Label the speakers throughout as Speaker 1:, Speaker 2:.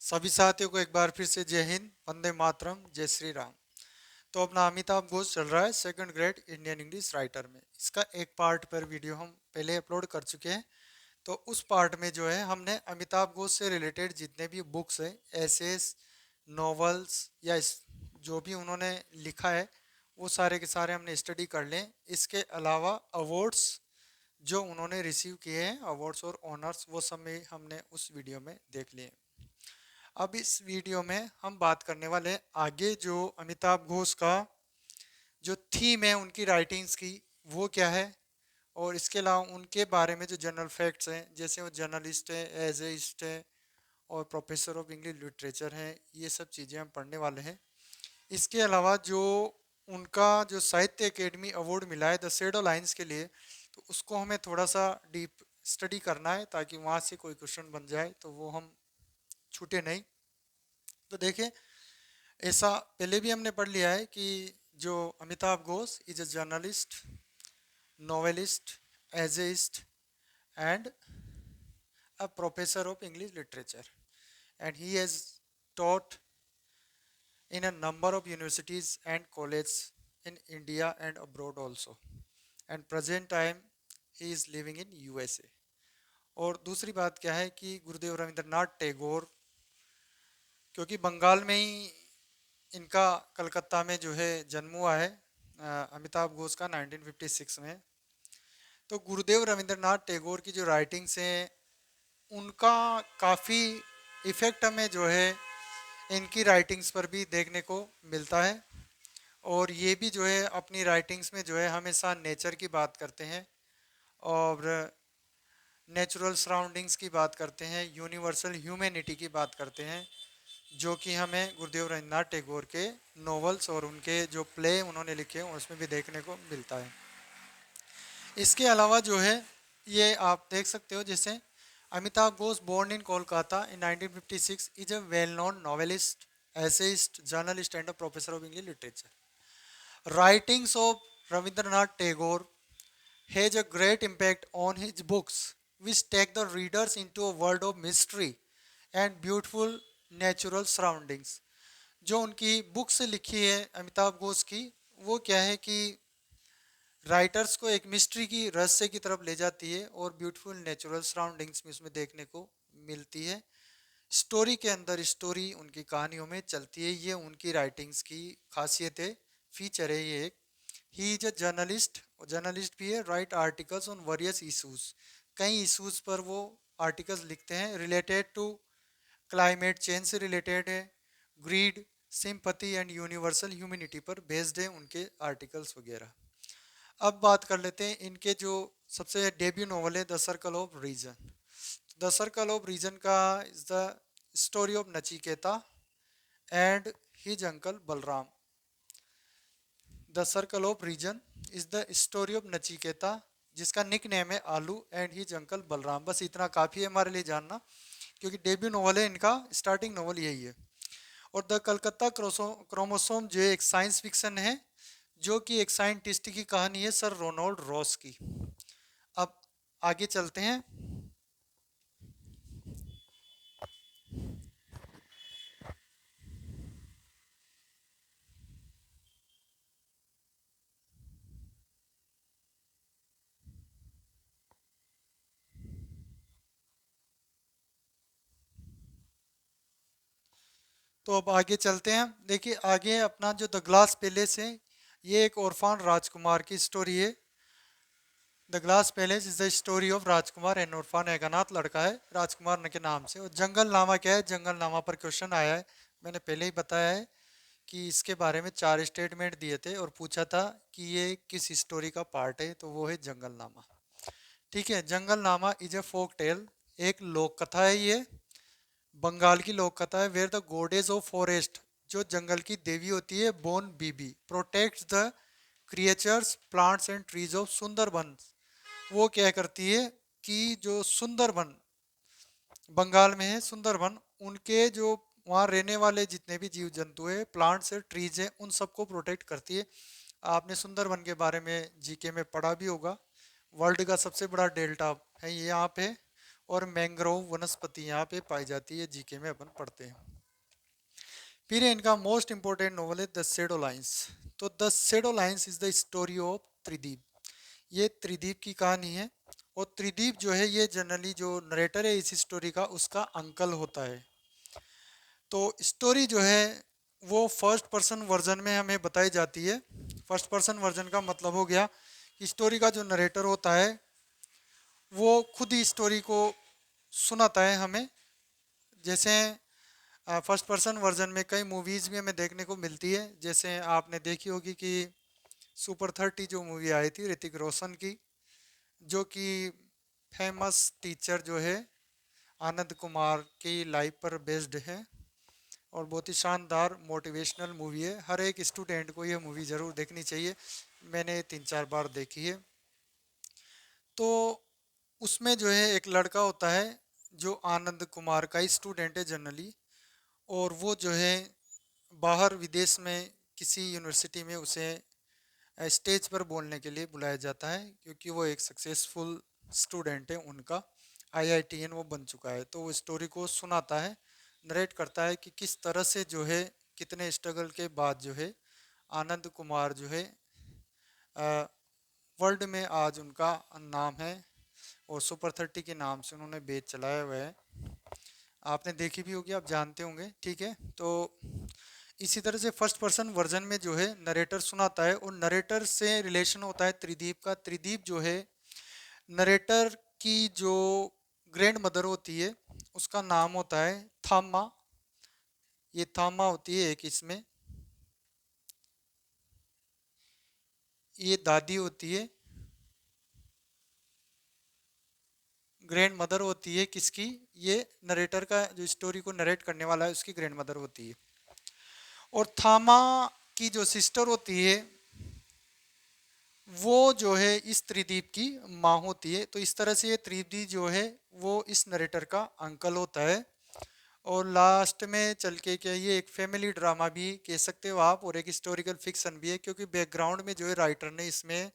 Speaker 1: सभी साथियों को एक बार फिर से जय हिंद, वंदे मातरम, जय श्री राम। तो अपना अमिताभ घोष चल रहा है second grade Indian English writer में। इसका एक पार्ट पर वीडियो हम पहले अपलोड कर चुके हैं। तो उस पार्ट में जो है हमने अमिताभ घोष से रिलेटेड जितने भी बुक्स हैं, एसेस, नॉवेल्स या जो भी उन्होंने लिखा है वो सारे के सारे हमने स्टडी कर लें। इसके अलावा अवार्ड्स जो उन्होंने रिसीव किए हैं, अवार्ड्स और ऑनर्स, वो सब में हमने उस वीडियो में देख लिए। अब इस वीडियो में हम बात करने वाले हैं आगे जो अमिताभ घोष का जो थीम है उनकी राइटिंग्स की, वो क्या है। और इसके अलावा उनके बारे में जो जनरल फैक्ट्स हैं, जैसे वो जर्नलिस्ट है, एजेइस्ट है और प्रोफेसर ऑफ इंग्लिश लिटरेचर हैं, ये सब चीज़ें हम पढ़ने वाले हैं। इसके अलावा जो उनका जो साहित्य एकेडमी अवार्ड मिला है द शेडो लाइंस के लिए, तो उसको हमें थोड़ा सा डीप स्टडी करना है ताकि वहाँ से कोई क्वेश्चन बन जाए तो वो हम छूटे नहीं। तो देखिए, ऐसा पहले भी हमने पढ़ लिया है कि जो Amitav Ghosh is a journalist, novelist, essayist and a professor of English literature, and he has taught in a number of universities and colleges in India and abroad also, and present time he is living in USA। और दूसरी बात क्या है कि गुरुदेव रविंद्रनाथ टैगोर, क्योंकि बंगाल में ही इनका कलकत्ता में जो है जन्म हुआ है अमिताभ घोष का 1956 में। तो गुरुदेव रविंद्रनाथ टैगोर की जो राइटिंग्स हैं उनका काफ़ी इफ़ेक्ट हमें जो है इनकी राइटिंग्स पर भी देखने को मिलता है। और ये भी जो है अपनी राइटिंग्स में जो है हमेशा नेचर की बात करते हैं और नेचुरल सराउंडिंग्स की बात करते हैं, यूनिवर्सल ह्यूमैनिटी की बात करते हैं, जो कि हमें गुरुदेव रविंद्रनाथ टैगोर के नॉवेल्स और उनके जो प्ले उन्होंने लिखे हैं उसमें भी देखने को मिलता है। इसके अलावा जो है ये आप देख सकते हो, जैसे Amitav Ghosh born in Kolkata in 1956 is a well known novelist, essayist, journalist and a professor of English literature. Writings of Rabindranath Tagore has a great impact on his books, which take the readers into a world of mystery and beautiful natural surroundings। जो उनकी books लिखी है अमिताभ घोष की, वो क्या है कि writers को एक मिस्ट्री की रहस्य की तरफ ले जाती है और ब्यूटीफुल नेचुरल सराउंडिंग्स में उसमें देखने को मिलती है। स्टोरी के अंदर स्टोरी उनकी कहानियों में चलती है, ये उनकी राइटिंग्स की खासियत है, फीचर है ये एक। He is a journalist, journalist भी है, write articles on various issues, कई इशूज पर वो आर्टिकल्स लिखते हैं रिलेटेड टू क्लाइमेट चेंज से रिलेटेड है, greed, sympathy and universal humanity पर बेस्ड है उनके आर्टिकल्स वगैरह। अब बात कर लेते हैं इनके जो सबसे डेब्यू नॉवल है the Circle of Reason. The Circle of Reason का is the story of Nachiketa and his uncle Balram. The Circle of Reason is the story of Nachiketa, जिसका निक नेम है आलू, एंड हिज अंकल बलराम। बस इतना काफ़ी है हमारे लिए जानना, क्योंकि डेब्यू नॉवल है इनका, स्टार्टिंग नॉवल यही है। और द कलकत्ता क्रोमोसोम जो एक साइंस फिक्शन है, जो कि एक साइंटिस्ट की कहानी है सर रोनाल्ड रॉस की। अब आगे चलते हैं। तो अब आगे चलते हैं। देखिए आगे अपना जो द ग्लास पैलेस है, ये एक औरफान राजकुमार की स्टोरी है। The Glass Palace is the story of Rajkumar and orphan, एक अनाथ लड़का है राजकुमार के नाम से। और जंगल नामा क्या है, जंगल नामा पर क्वेश्चन आया है, मैंने पहले ही बताया है कि इसके बारे में 4 स्टेटमेंट दिए थे और पूछा था कि ये किस स्टोरी का पार्ट है, तो वो है जंगल नामा। ठीक है, जंगल नामा इज ए फोक टेल, एक लोक कथा है ये, बंगाल की लोक कथा है। Where the goddess of forest, जो जंगल की देवी होती है, Bon Bibi, protects the creatures plants and trees of Sundarban. वो क्या करती है कि जो सुंदरबन बंगाल में है, सुंदरबन, उनके जो वहाँ रहने वाले जितने भी जीव जंतु है, प्लांट्स है, ट्रीज है, उन सबको प्रोटेक्ट करती है। आपने सुंदरबन के बारे में जीके में पढ़ा भी होगा। वर्ल्ड का सबसे बड़ा डेल्टा है ये यहाँ पे, और मैंग्रोव वनस्पति यहाँ पे पाई जाती है, जीके में अपन पढ़ते हैं। फिर इनका मोस्ट इंपोर्टेंट नॉवल है द शेडो लाइंस। तो the shadow lines is the story of Tridip. ये त्रिदीप की कहानी है। और त्रिदीप जो है ये जनरली जो नरेटर है इस स्टोरी का उसका अंकल होता है। तो स्टोरी जो है वो फर्स्ट पर्सन वर्जन में हमें बताई जाती है। फर्स्ट पर्सन वर्जन का मतलब हो गया कि स्टोरी का जो नरेटर होता है वो खुद ही स्टोरी को सुनाता है हमें। जैसे फर्स्ट पर्सन वर्जन में कई मूवीज़ भी हमें देखने को मिलती है। जैसे आपने देखी होगी कि सुपर 30 जो मूवी आई थी ऋतिक रोशन की, जो कि फेमस टीचर जो है आनंद कुमार की लाइफ पर बेस्ड है। और बहुत ही शानदार मोटिवेशनल मूवी है। हर एक स्टूडेंट को यह मूवी ज़रूर देखनी चाहिए। मैंने 3-4 बार देखी है। तो उसमें जो है एक लड़का होता है जो आनंद कुमार का ही स्टूडेंट है जनरली। और वो जो है बाहर विदेश में किसी यूनिवर्सिटी में उसे स्टेज पर बोलने के लिए बुलाया जाता है, क्योंकि वो एक सक्सेसफुल स्टूडेंट है उनका, आईआईटीएन वो बन चुका है। तो वो स्टोरी को सुनाता है, नरेट करता है कि किस तरह से जो है कितने स्ट्रगल के बाद जो है आनंद कुमार जो है वर्ल्ड में आज उनका नाम है और सुपर 30 के नाम से उन्होंने बेच चलाया हुआ है। आपने देखी भी होगी, आप जानते होंगे, ठीक है। तो इसी तरह से फर्स्ट पर्सन वर्जन में जो है नरेटर सुनाता है और नरेटर से रिलेशन होता है त्रिदीप का। त्रिदीप जो है नरेटर की जो ग्रैंड मदर होती है उसका नाम होता है थामा। ये थामा होती है एक इसमें, ये दादी होती है, ग्रैंड मदर होती है किसकी, ये नरेटर का जो स्टोरी को नरेट करने वाला है उसकी ग्रैंड मदर होती है। और थामा की जो सिस्टर होती है वो जो है इस त्रिदीप की माँ होती है। तो इस तरह से ये त्रिदीप जो है वो इस नरेटर का अंकल होता है। और लास्ट में चल के क्या ये एक फैमिली ड्रामा भी कह सकते हो आप और एक हिस्टोरिकल फिक्शन भी है, क्योंकि बैकग्राउंड में जो है राइटर ने इसमें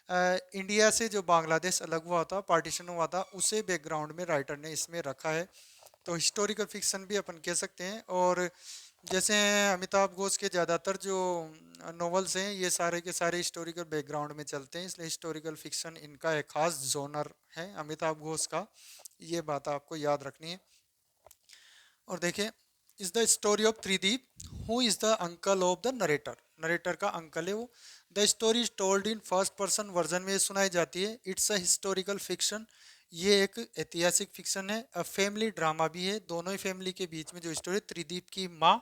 Speaker 1: इंडिया से जो बांग्लादेश अलग हुआ था, पार्टीशन हुआ था, उसे बैकग्राउंड में राइटर ने इसमें रखा है। तो हिस्टोरिकल फिक्शन भी अपन कह सकते हैं। और जैसे अमिताभ घोष के ज़्यादातर जो नॉवेल्स हैं ये सारे के सारे हिस्टोरिकल बैकग्राउंड में चलते हैं, इसलिए हिस्टोरिकल फिक्शन इनका एक खास जोनर है अमिताभ घोष का। ये बात आपको याद रखनी है। और देखिए, is the story of Tridip who is the uncle of the narrator. Narrator का अंकल है वो। The story is told in first person version में सुनाई जाती है। It's a historical fiction. ये एक ऐतिहासिक फिक्शन है। अ फैमिली ड्रामा भी है। दोनों ही फैमिली के बीच में जो स्टोरी, त्रिदीप की माँ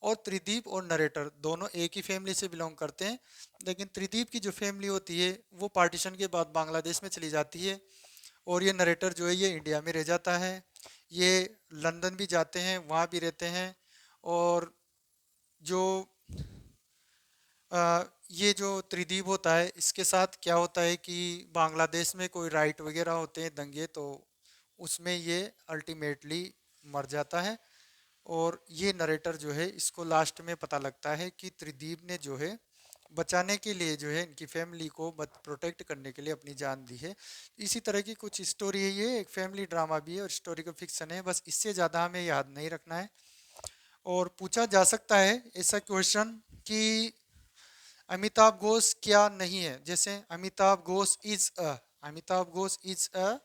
Speaker 1: और त्रिदीप और नरेटर दोनों एक ही फैमिली से बिलोंग करते हैं। लेकिन त्रिदीप की जो फैमिली होती है वो पार्टीशन के बाद बांग्लादेश में चली जाती है और ये नरेटर जो है ये इंडिया में रह जाता है। ये लंदन भी जाते हैं, वहाँ भी रहते हैं। और जो ये जो त्रिदीप होता है इसके साथ क्या होता है कि बांग्लादेश में कोई राइट वगैरह होते हैं, दंगे, तो उसमें ये अल्टीमेटली मर जाता है। और ये नरेटर जो है इसको लास्ट में पता लगता है कि त्रिदीप ने जो है बचाने के लिए जो है इनकी फैमिली को प्रोटेक्ट करने के लिए अपनी जान दी है। इसी तरह की कुछ स्टोरी है। ये एक फैमिली ड्रामा भी है और हिस्टोरिकल फिक्शन है, बस इससे ज़्यादा हमें याद नहीं रखना है। और पूछा जा सकता है ऐसा क्वेश्चन कि अमिताभ घोष क्या नहीं है। जैसे Amitav Ghosh is a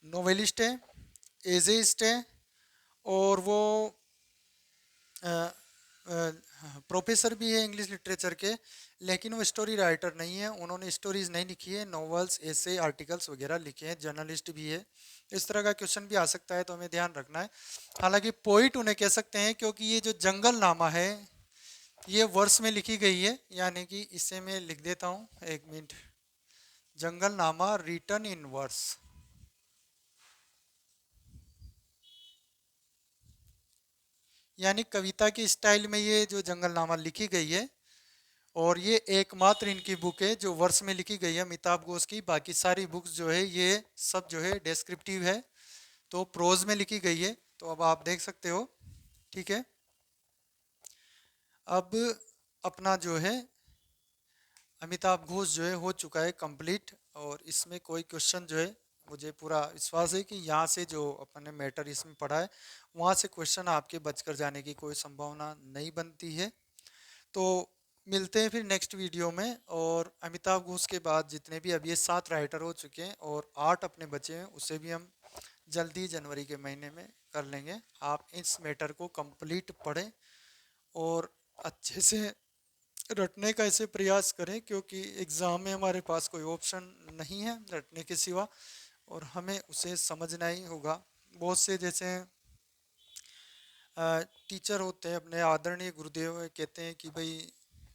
Speaker 1: novelist है, एजेइस्ट है, और वो प्रोफेसर भी है इंग्लिश लिटरेचर के। लेकिन वो स्टोरी राइटर नहीं है, उन्होंने स्टोरीज नहीं लिखी है, नॉवेल्स, ऐसे आर्टिकल्स वगैरह लिखे हैं, जर्नलिस्ट भी है। इस तरह का क्वेश्चन भी आ सकता है, तो हमें ध्यान रखना है। हालांकि पोइट उन्हें कह सकते हैं, क्योंकि ये जो जंगल नामा है ये वर्ष में लिखी गई है। यानी कि इसे मैं लिख देता हूँ, एक मिनट। जंगल नामा रिटन इन वर्स। यानी कविता के स्टाइल में ये जो जंगलनामा लिखी गई है। और ये एकमात्र इनकी बुक है जो वर्ष में लिखी गई है अमिताभ घोष की। बाकी सारी बुक्स जो है ये सब जो है डेस्क्रिप्टिव है, तो प्रोज में लिखी गई है। तो अब आप देख सकते हो, ठीक है। अब अपना जो है अमिताभ घोष जो है हो चुका है कंप्लीट, और इसमें कोई क्वेश्चन जो है मुझे पूरा विश्वास है कि यहाँ से जो अपन ने मैटर इसमें पढ़ा है वहाँ से क्वेश्चन आपके बचकर जाने की कोई संभावना नहीं बनती है। तो मिलते हैं फिर नेक्स्ट वीडियो में। और अमिताभ घोष के बाद जितने भी अब ये 7 राइटर हो चुके हैं और 8 अपने बचे हैं, उसे भी हम जल्दी जनवरी के महीने में कर लेंगे। आप इस मैटर को कंप्लीट पढ़ें और अच्छे से रटने का ऐसे प्रयास करें, क्योंकि एग्ज़ाम में हमारे पास कोई ऑप्शन नहीं है रटने के सिवा, और हमें उसे समझना ही होगा। बहुत से जैसे टीचर होते हैं, अपने आदरणीय गुरुदेव कहते हैं कि भाई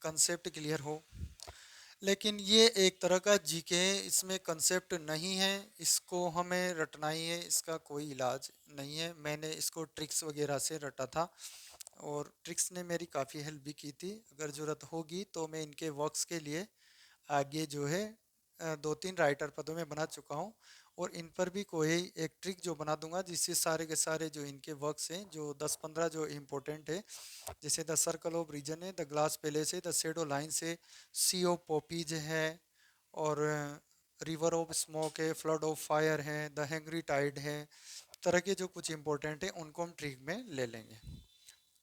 Speaker 1: कंसेप्ट क्लियर हो, लेकिन ये एक तरह का जीके है, इसमें कंसेप्ट नहीं है, इसको हमें रटना ही है, इसका कोई इलाज नहीं है। मैंने इसको ट्रिक्स वगैरह से रटा था और ट्रिक्स ने मेरी काफ़ी हेल्प भी की थी। अगर ज़रूरत होगी तो मैं इनके वर्क्स के लिए आगे जो है 2-3 राइटर पदों में बना चुका हूँ, और इन पर भी कोई एक ट्रिक जो बना दूंगा जिससे सारे के सारे जो इनके वर्क्स हैं, जो 10-15 जो इम्पोर्टेंट है, जैसे द सर्कल ऑफ रीजन है, द ग्लास पैलेस है, द शेडो लाइन्स है, सी ऑफ पॉपीज है, और रिवर ऑफ स्मोक है, फ्लड ऑफ फायर है, द हैंग्री टाइड है, तरह के जो कुछ इम्पोर्टेंट है उनको हम ट्रिक में ले लेंगे।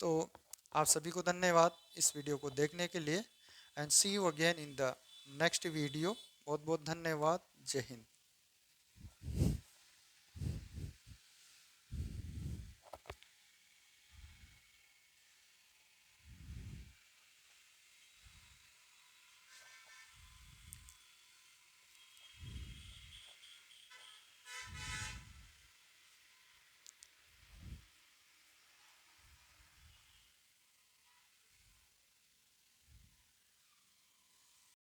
Speaker 1: तो आप सभी को धन्यवाद इस वीडियो को देखने के लिए, and see you again in the next video. बहुत बहुत धन्यवाद। जय हिंद।